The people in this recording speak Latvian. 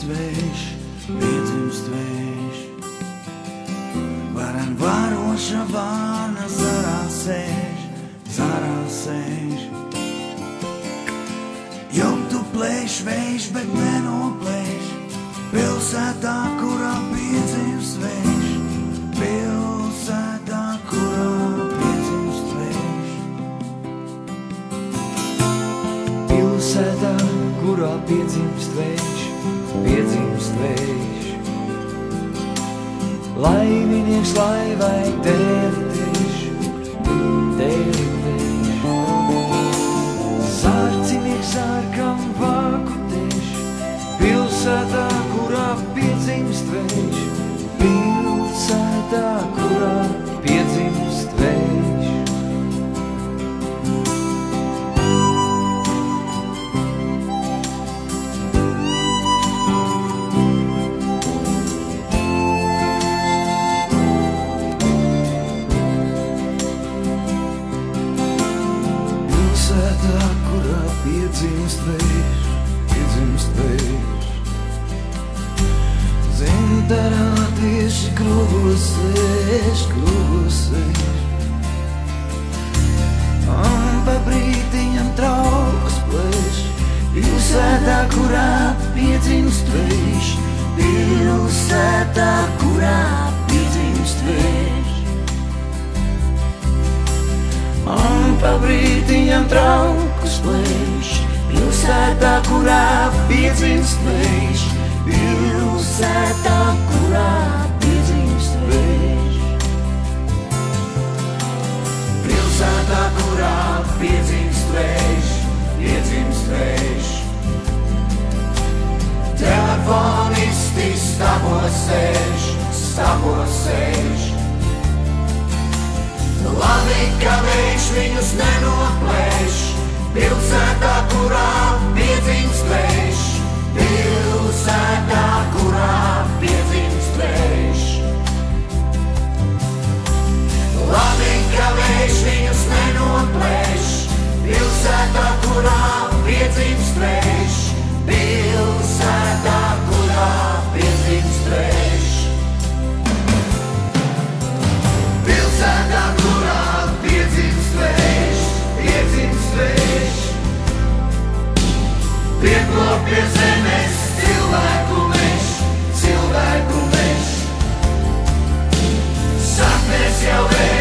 vējš, piedzimst vējš. Varen varoša vārna zarā sēž. Jumtu plēš vējš, bet nenoplēš, pilsētā, kurā piedzimst vējš, pilsētā, kurā piedzimst vējš. Pilsētā, kurā piedzimst vējš, piedzimst vējš. Laiminieks laivai tevi tēš, tevi tēš. Sārcinieks sārkam vāku tēš, pilsētā, kurā piedzimst vējš, pilsētā, kurā piedzimst vējš. Pilsētā, kurā piedzimst vējš, piedzimst vējš. Zintarā tieši kluvos sēž. Un pa brītiņam trauks plēš, pilsētā, kurā piedzimst vējš, pilsētā, kurā piedzimst vējš. Un pa brītiņam trauks plēš, pilsētā, kurā piedzimst vējš, pilsētā, kurā piedzimst vējš. Pilsētā, kurā piedzimst vējš, piedzimst vējš. Telefonisti stāvos sēž. Labi, ka vējš viņus nenoplēš, pilsētā, kurā piedzimst vējš, pilsētā, kurā piedzimst vējš. Labi, ka vējš viņus nenoplēš, pilsētā, kurā piedzimst vējš, pilsētā, kurā piedzimst vējš. Pilsētā, kurā piedzimst vējš, piedzimst vējš. Pieklopja zemes cilvēku mežs. Saknes jau vējš.